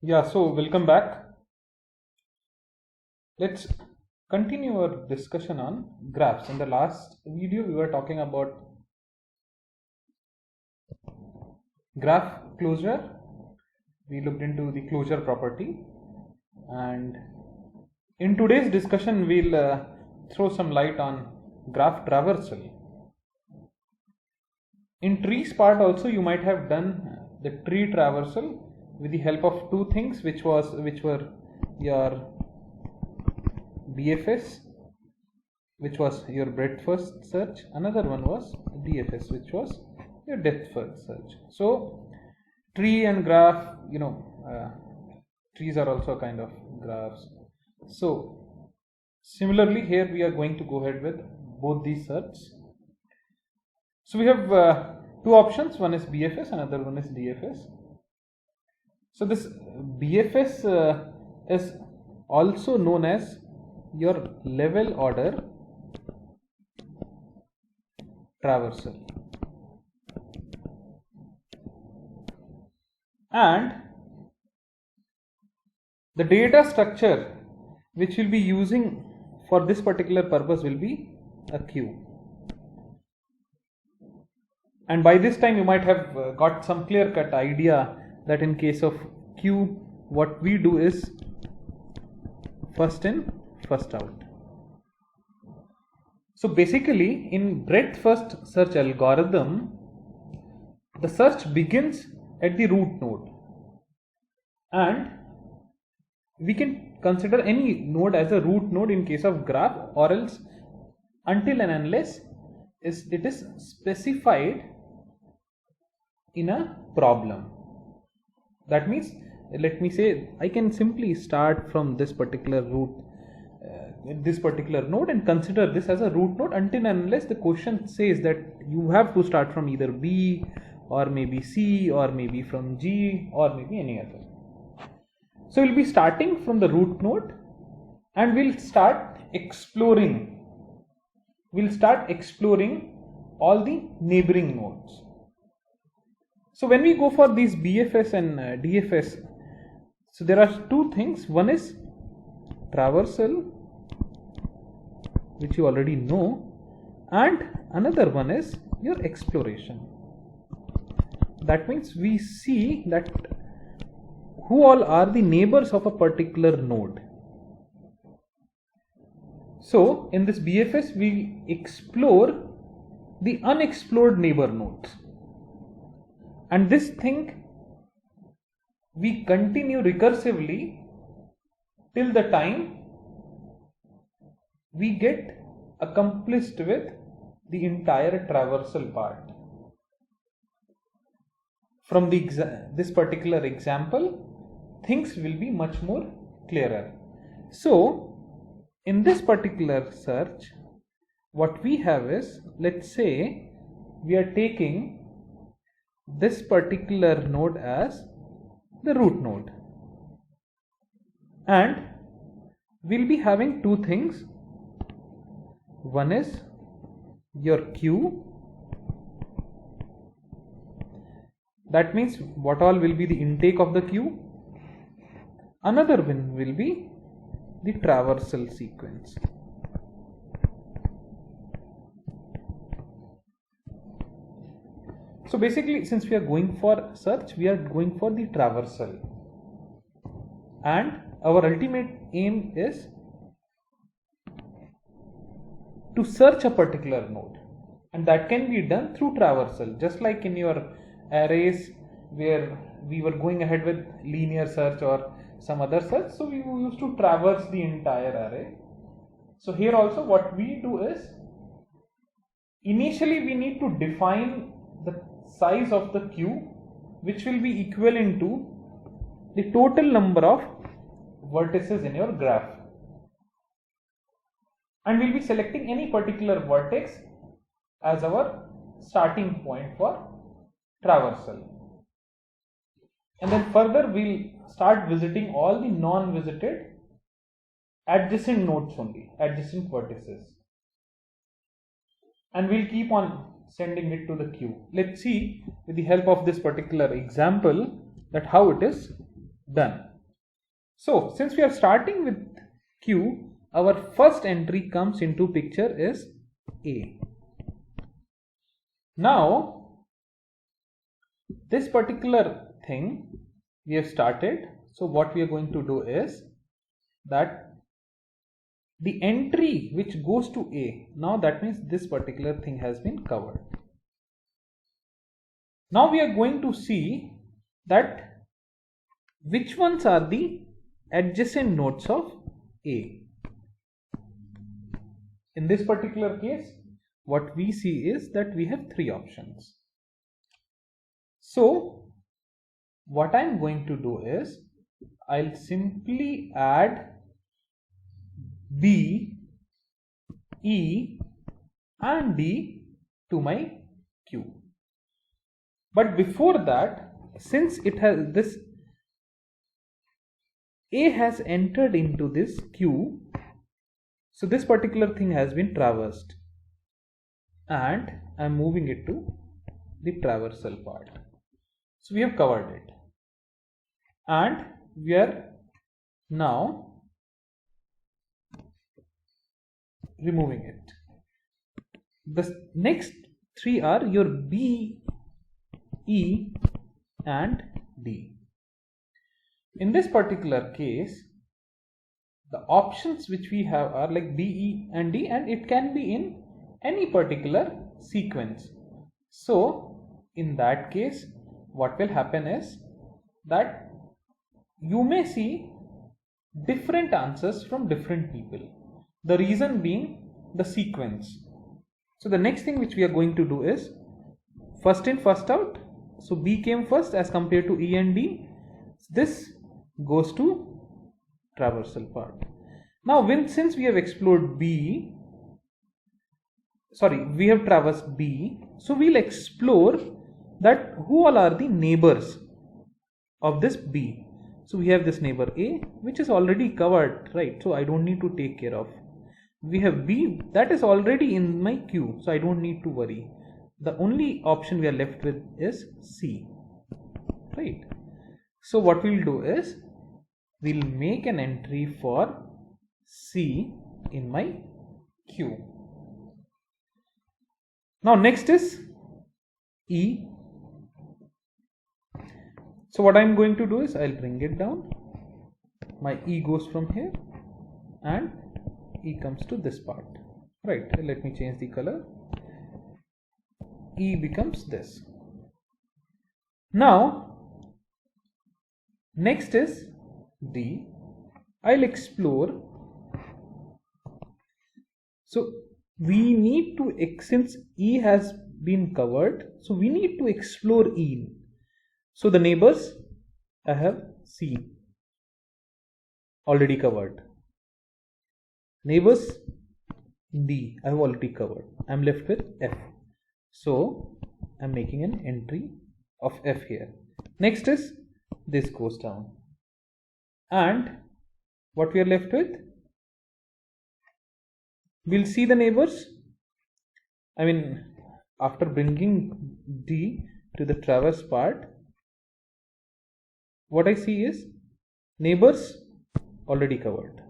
Yeah, so welcome back. Let's continue our discussion on graphs. In the last video, we were talking about graph closure. We looked into the closure property, and in today's discussion, we'll throw some light on graph traversal. In trees part also, you might have done the tree traversal with the help of two things, which were your BFS, which was your breadth first search. Another one was DFS, which was your depth first search. So tree and graph, trees are also kind of graphs. So similarly here we are going to go ahead with both these searches. So we have two options, one is BFS, another one is DFS. So this BFS is also known as your level order traversal, and the data structure which we'll be using for this particular purpose will be a queue. And by this time you might have got some clear-cut idea that in case of queue, what we do is first in, first out. So basically in breadth first search algorithm, the search begins at the root node, and we can consider any node as a root node in case of graph, or else until and unless it is specified in a problem. That means, let me say, I can simply start from this particular this particular node and consider this as a root node until and unless the question says that you have to start from either B or maybe C or maybe from G or maybe any other. So we'll be starting from the root node and we'll start exploring all the neighboring nodes. So when we go for these BFS and DFS, so there are two things. One is traversal, which you already know, and another one is your exploration. That means we see that who all are the neighbors of a particular node. So in this BFS we explore the unexplored neighbor nodes, and this thing we continue recursively till the time we get accomplished with the entire traversal part. From this particular example, things will be much more clearer. So in this particular search, what we have is, let's say we are taking this particular node as the root node, and we'll be having two things. One is your queue, that means what all will be the intake of the queue. Another one will be the traversal sequence. So basically, since we are going for search, we are going for the traversal, and our ultimate aim is to search a particular node, and that can be done through traversal, just like in your arrays where we were going ahead with linear search or some other search. So we used to traverse the entire array. So here also what we do is, initially we need to define the size of the queue, which will be equivalent to the total number of vertices in your graph, and we'll be selecting any particular vertex as our starting point for traversal, and then further we'll start visiting all the non-visited adjacent nodes only, adjacent vertices, and we'll keep on sending it to the queue. Let's see with the help of this particular example that how it is done. So since we are starting with Q, our first entry comes into picture is A. Now this particular thing we have started, so what we are going to do is that the entry which goes to A, now that means this particular thing has been covered. Now we are going to see that which ones are the adjacent nodes of A. In this particular case, what we see is that we have three options. So what I am going to do is I'll simply add B, E and D to my Q. But before that, since it has this A has entered into this Q, so this particular thing has been traversed and I'm moving it to the traversal part. So we have covered it and we are now removing it. The next three are your B, E and D. In this particular case, the options which we have are like B, E and D, and it can be in any particular sequence. So in that case, what will happen is that you may see different answers from different people. The reason being the sequence. So the next thing which we are going to do is first in, first out. So B came first as compared to E and D. This goes to traversal part. Now since we have explored B, we have traversed B, so we'll explore that who all are the neighbors of this B. So we have this neighbor A, which is already covered, right? So I don't need to take care of. We have B, that is already in my Q, so I don't need to worry. The only option we are left with is C, right? So what we'll do is we'll make an entry for C in my Q. Now next is E. So what I'm going to do is I'll bring it down. My E goes from here and E comes to this part, right? Let me change the color. E becomes this. Now next is D. I'll explore. So we need to, since E has been covered, so we need to explore E. So the neighbors, I have C already covered. Neighbors D I have already covered. I'm left with F. So I'm making an entry of F here. Next is this goes down. And what we are left with? We'll see the neighbors. I mean, after bringing D to the traverse part, what I see is neighbors already covered.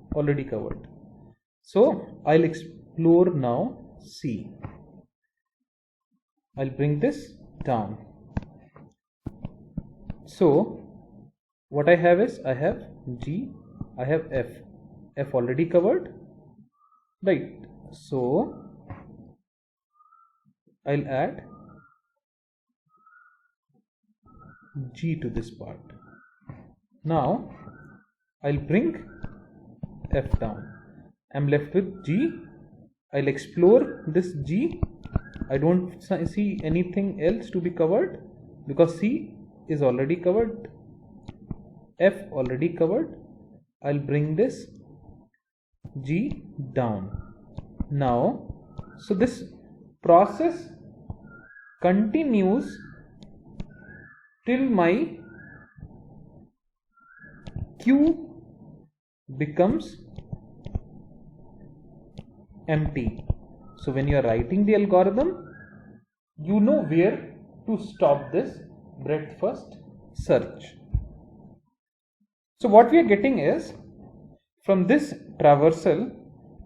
So I'll explore now C. I'll bring this down. So what I have is I have G, I have F. F already covered, right? So I'll add G to this part. Now I'll bring F down. I'm left with G. I'll explore this G. I don't see anything else to be covered because C is already covered, F already covered. I'll bring this G down. Now, so this process continues till my Q becomes empty. So when you are writing the algorithm, you know where to stop this breadth first search. So what we are getting is, from this traversal,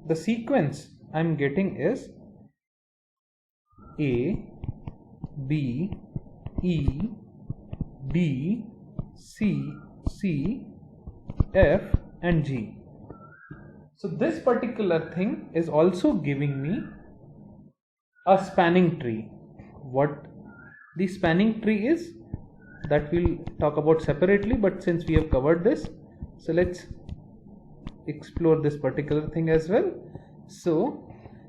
the sequence I'm getting is A, B, E, D, C, C, F and G. So this particular thing is also giving me a spanning tree. What the spanning tree is, that we'll talk about separately, but since we have covered this, so let's explore this particular thing as well. So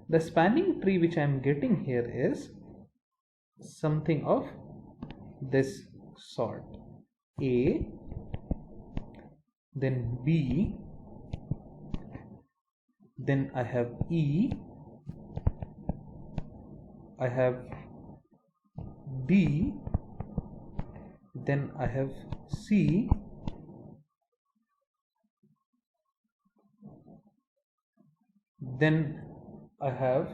the spanning tree which I am getting here is something of this sort: A, then B, then I have E, I have D, then I have C, then I have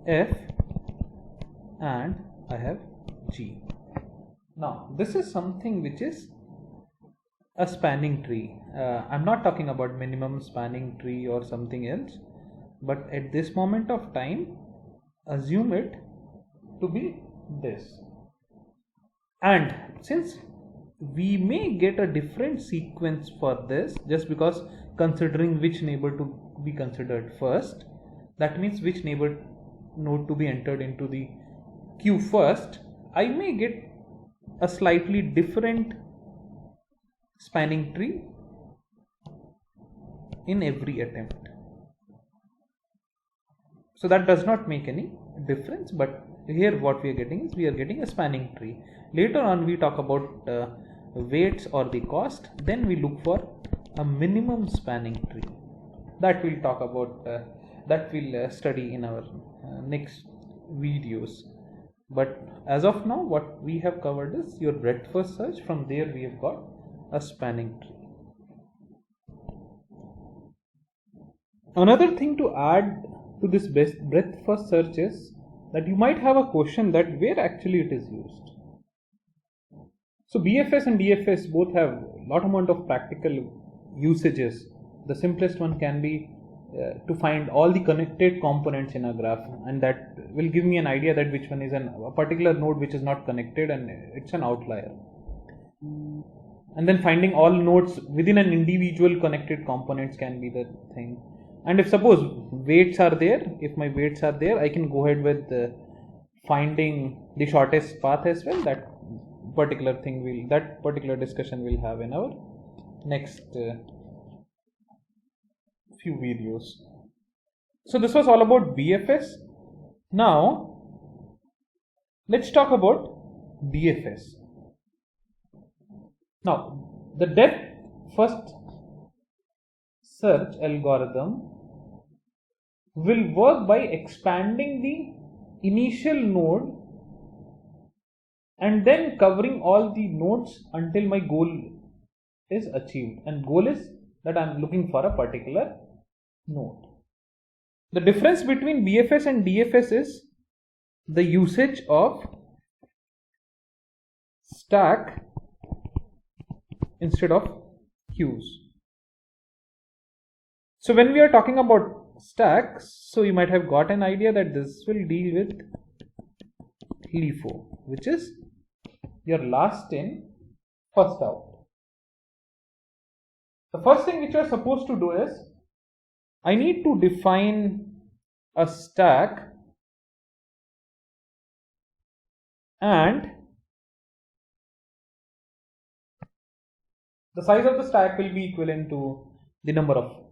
F, and I have G. Now this is something which is a spanning tree. I'm not talking about minimum spanning tree or something else, but at this moment of time, assume it to be this. And since we may get a different sequence for this, just because considering which neighbor to be considered first, that means which neighbor node to be entered into the queue first, I may get a slightly different spanning tree in every attempt. So that does not make any difference, but here what we are getting is, we are getting a spanning tree. Later on we talk about weights or the cost, then we look for a minimum spanning tree. That we'll talk about, that we'll study in our next videos. But as of now, what we have covered is your breadth first search. From there we have got a spanning tree. Another thing to add to this breadth first search is that you might have a question that where actually it is used. So BFS and DFS both have a lot amount of practical usages. The simplest one can be to find all the connected components in a graph, and that will give me an idea that which one is a particular node which is not connected and it's an outlier. And then finding all nodes within an individual connected components can be the thing. And if suppose weights are there, if my weights are there, I can go ahead with finding the shortest path as well. That particular discussion we'll have in our next few videos. So this was all about BFS. Now let's talk about DFS. Now the depth first search algorithm will work by expanding the initial node and then covering all the nodes until my goal is achieved, and goal is that I'm looking for a particular node. The difference between BFS and DFS is the usage of stack instead of queues. So when we are talking about stacks, so you might have got an idea that this will deal with LIFO, which is your last in, first out. The first thing which you are supposed to do is, I need to define a stack and the size of the stack will be equivalent to the number of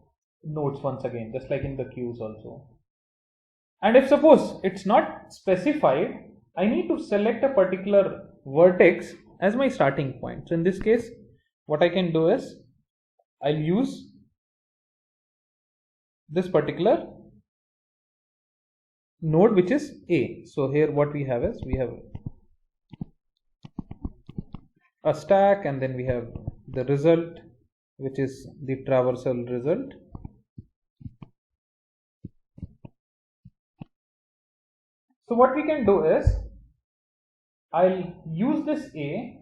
nodes once again, just like in the queues also. And if suppose it's not specified, I need to select a particular vertex as my starting point. So in this case, what I can do is, I'll use this particular node which is A. So here what we have is, we have a stack and then we have the result which is the traversal result. So what we can do is, I'll use this A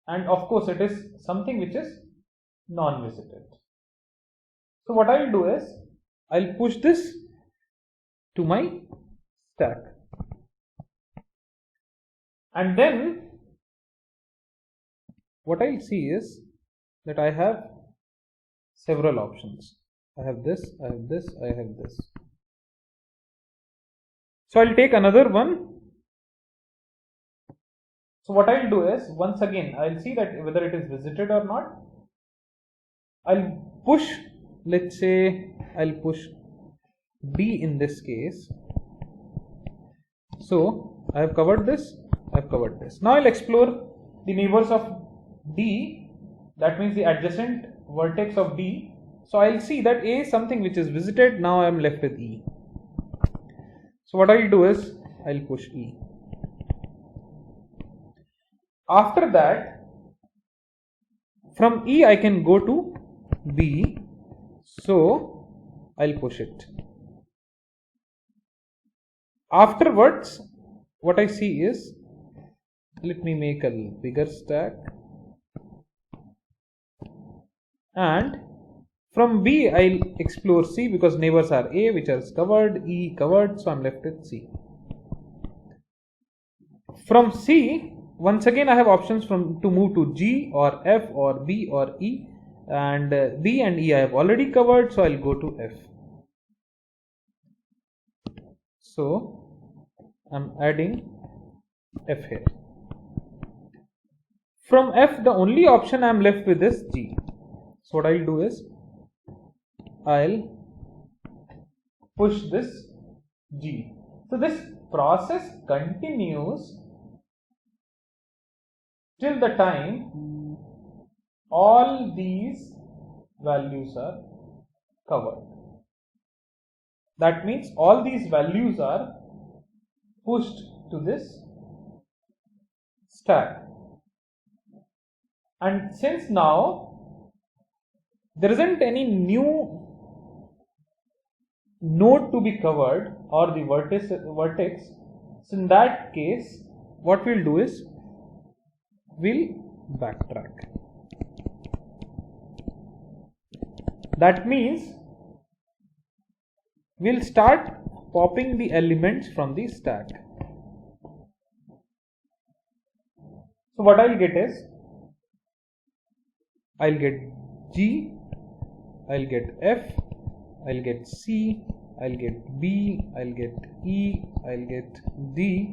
and of course it is something which is non-visited. So what I'll do is I'll push this to my stack, and then what I'll see is that I have several options. I have this, I have this, I have this. So I'll take another one. So what I'll do is, once again, I'll see that whether it is visited or not. I'll push, let's say, I'll push D in this case. So I have covered this, I have covered this. Now I'll explore the neighbors of D, that means the adjacent vertex of D. So I'll see that A is something which is visited. Now I am left with E. So what I'll do is I'll push E. After that, from E I can go to B, so I'll push it. Afterwards, what I see is, let me make a bigger stack, and from B I'll explore C because neighbors are A, which is covered, E covered, so I'm left with C. From C, once again I have options to move to G or F or B or E, and B and E I have already covered, so I'll go to F. So I'm adding F here. From F, the only option I'm left with is G. So what I'll do is I'll push this G. So this process continues till the time all these values are covered. That means all these values are pushed to this stack. And since now there isn't any new node to be covered or the vertex, so in that case what we'll do is we'll backtrack. That means we'll start popping the elements from the stack. So what I'll get is, I'll get G, I'll get F, I'll get C, I'll get B, I'll get E, I'll get D,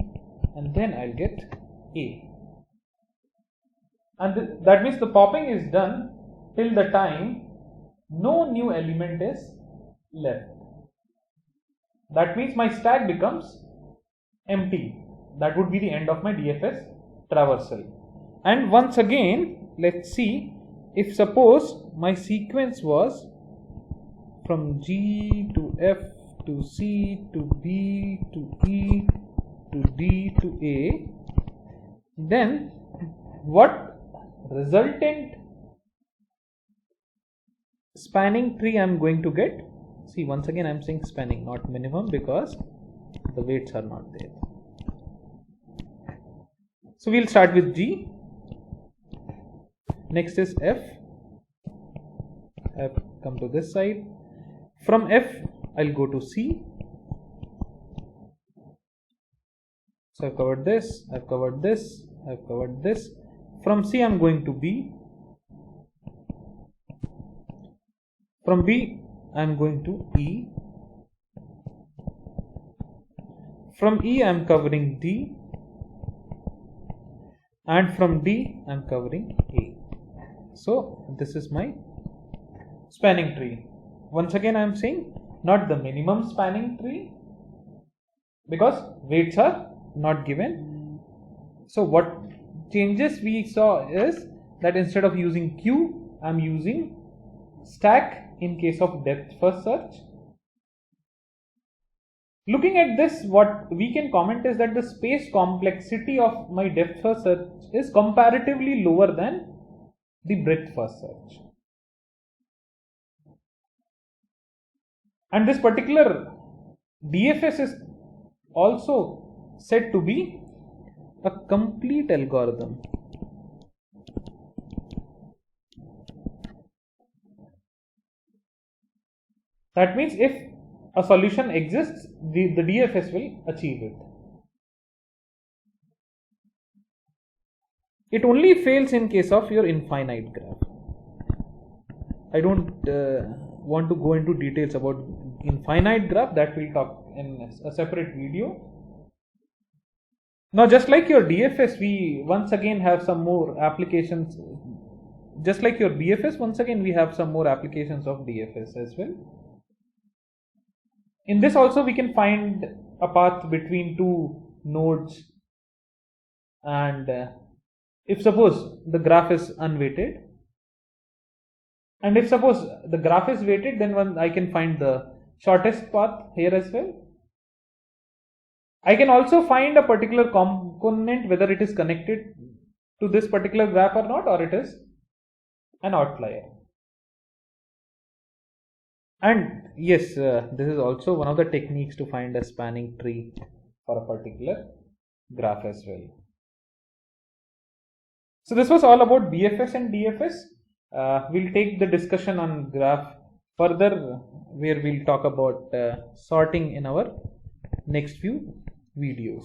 and then I'll get A. And that means the popping is done till the time no new element is left. That means my stack becomes empty. That would be the end of my DFS traversal. And once again, let's see, if suppose my sequence was from G to F to C to B to E to D to A, then what resultant spanning tree I am going to get? See, once again I am saying spanning, not minimum, because the weights are not there. So we'll start with G. Next is F. I've come to this side. From F I'll go to C. So I've covered this, I've covered this, I've covered this. From C I'm going to B. From B I'm going to E. From E I'm covering D. And from D I'm covering A. So this is my spanning tree. Once again I am saying not the minimum spanning tree, because weights are not given. So what changes we saw is that instead of using Q, I am using stack in case of depth first search. Looking at this, what we can comment is that the space complexity of my depth first search is comparatively lower than the breadth first search. And this particular DFS is also said to be a complete algorithm. That means if a solution exists, the DFS will achieve it. It only fails in case of your infinite graph. I don't want to go into details about infinite graph, that we'll talk in a separate video. Now, just like your DFS, we once again have some more applications. Just like your BFS, once again we have some more applications of DFS as well. In this also we can find a path between two nodes, and if suppose the graph is unweighted, and if suppose the graph is weighted, then I can find the shortest path here as well. I can also find a particular component, whether it is connected to this particular graph or not, or it is an outlier. And yes, this is also one of the techniques to find a spanning tree for a particular graph as well. So this was all about BFS and DFS. We'll take the discussion on graph further, where we'll talk about sorting in our next few videos.